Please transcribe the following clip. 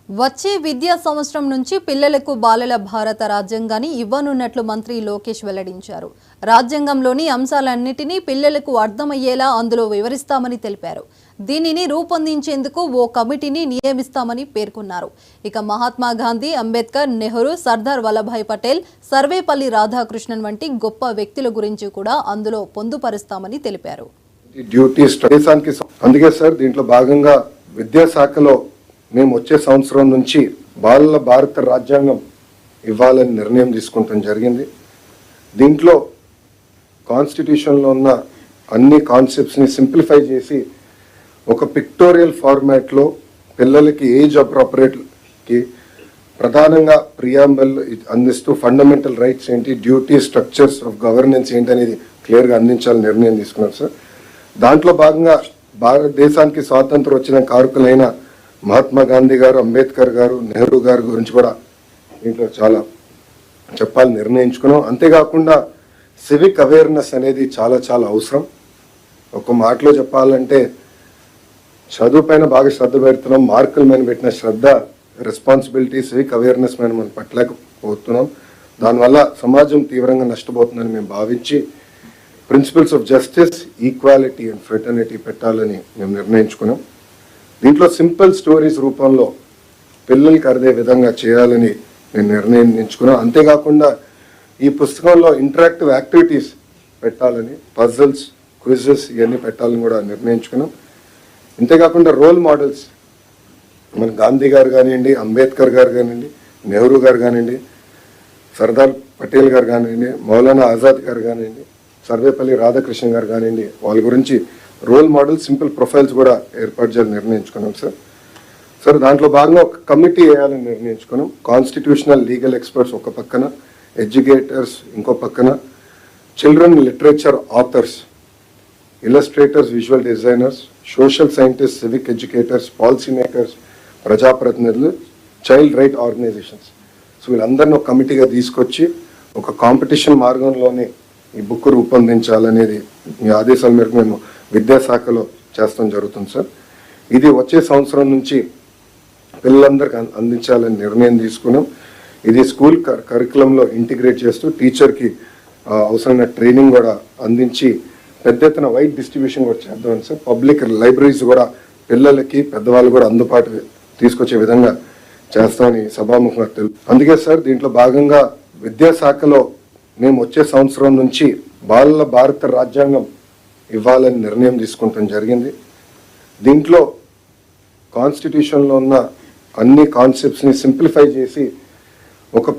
వచ్చే విద్యా సంవత్సరం నుంచి పిల్లలకు బాలల భారత రాజ్యాంగాన్ని ఇవ్వనున్నట్లు మంత్రి లోకేష్ వెల్లడించారు. రాజ్యాంగంలోని అంశాలన్నిటినీ పిల్లలకు అర్థమయ్యేలా అందులో వివరిస్తామని తెలిపారు. దీనిని రూపొందించేందుకు ఓ కమిటీని నియమిస్తామని పేర్కొన్నారు. ఇక మహాత్మా గాంధీ, అంబేద్కర్, నెహ్రూ, సర్దార్ వల్లభాయ్ పటేల్, సర్వేపల్లి రాధాకృష్ణన్ వంటి గొప్ప వ్యక్తుల గురించి కూడా అందులో పొందుపరుస్తామని తెలిపారు. అందుకే సార్ దీంట్లో భాగంగా విద్యాశాఖలో మేము వచ్చే సంవత్సరం నుంచి బాలల భారత రాజ్యాంగం ఇవ్వాలని నిర్ణయం తీసుకుంటాం జరిగింది. దీంట్లో కాన్స్టిట్యూషన్లో ఉన్న అన్ని కాన్సెప్ట్స్ని సింప్లిఫై చేసి ఒక పిక్టోరియల్ ఫార్మాట్లో పిల్లలకి ఏజ్ అప్రోప్రియేట్కి ప్రధానంగా ప్రియాంబల్ అందిస్తూ ఫండమెంటల్ రైట్స్ ఏంటి, డ్యూటీ, స్ట్రక్చర్స్ ఆఫ్ గవర్నెన్స్ ఏంటి అనేది క్లియర్గా అందించాలని నిర్ణయం తీసుకున్నాం సార్. దాంట్లో భాగంగా భారతదేశానికి స్వాతంత్రం వచ్చిన కారకులైన మహాత్మా గాంధీ గారు, అంబేద్కర్ గారు, నెహ్రూ గారి గురించి కూడా దీంట్లో చాలా చెప్పాలని నిర్ణయించుకున్నాం. అంతేకాకుండా సివిక్ అవేర్నెస్ అనేది చాలా చాలా అవసరం. ఒక మాటలో చెప్పాలంటే చదువు పైన బాగా శ్రద్ధ పెడుతున్నాం, మార్కుల మీద పెట్టిన శ్రద్ధ, రెస్పాన్సిబిలిటీ, సివిక్ అవేర్నెస్ మీద మనం పట్టలేకపోతున్నాం. దానివల్ల సమాజం తీవ్రంగా నష్టపోతుందని మేము భావించి principles of justice, equality and fraternity పెట్టాలని మేము నిర్ణయించుకున్నాం. దీంట్లో సింపుల్ స్టోరీస్ రూపంలో పిల్లలకి అర్థే విధంగా చేయాలని నేను నిర్ణయించుకున్నాను. అంతేకాకుండా ఈ పుస్తకంలో ఇంటరాక్టివ్ యాక్టివిటీస్ పెట్టాలని, పజిల్స్, క్విజెస్ ఇవన్నీ పెట్టాలని కూడా నిర్ణయించుకున్నాం. అంతేకాకుండా రోల్ మోడల్స్ మన గాంధీ గారు కానివ్వండి, అంబేద్కర్ గారు కానివ్వండి, నెహ్రూ గారు కానివ్వండి, సర్దార్ పటేల్ గారు కానివ్వండి, మౌలానా ఆజాద్ గారు కానివ్వండి, సర్వేపల్లి రాధాకృష్ణ గారు కానివ్వండి, వాళ్ళ గురించి రోల్ మోడల్, సింపుల్ ప్రొఫైల్స్ కూడా ఏర్పాటు చేయాలని నిర్ణయించుకున్నాం సార్. దాంట్లో భాగంగా ఒక కమిటీ వేయాలని నిర్ణయించుకున్నాం. కాన్స్టిట్యూషనల్ లీగల్ ఎక్స్పర్ట్స్ ఒక పక్కన, ఎడ్యుకేటర్స్ ఇంకో పక్కన, children literature authors, illustrators, visual designers, social scientist, civic educators, policy makers, ప్రజాప్రతినిధులు, చైల్డ్ రైట్ ఆర్గనైజేషన్స్. సో వీళ్ళందరినీ ఒక కమిటీగా తీసుకొచ్చి ఒక కాంపిటీషన్ మార్గంలోనే ఈ బుక్ రూపొందించాలనేది మీ ఆదేశాల మేరకు మేము విద్యాశాఖలో చేస్తాం జరుగుతుంది సార్. ఇది వచ్చే సంవత్సరం నుంచి పిల్లలందరికీ అందించాలని నిర్ణయం తీసుకున్నాం. ఇది స్కూల్ కరికులంలో ఇంటిగ్రేట్ చేస్తూ టీచర్కి అవసరమైన ట్రైనింగ్ కూడా అందించి పెద్ద ఎత్తున వైడ్ డిస్ట్రిబ్యూషన్ కూడా చేద్దామని సార్. పబ్లిక్ లైబ్రరీస్ కూడా పిల్లలకి, పెద్దవాళ్ళు కూడా అందుబాటు తీసుకొచ్చే విధంగా చేస్తామని సభాముఖంగా తెలుసు. అందుకే సార్ దీంట్లో భాగంగా విద్యాశాఖలో మేము వచ్చే సంవత్సరం నుంచి బాలల భారత రాజ్యాంగం ఇవ్వాలని నిర్ణయం తీసుకుంటాం జరిగింది. దీంట్లో కాన్స్టిట్యూషన్లో ఉన్న అన్ని కాన్సెప్ట్స్ని సింప్లిఫై చేసి ఒక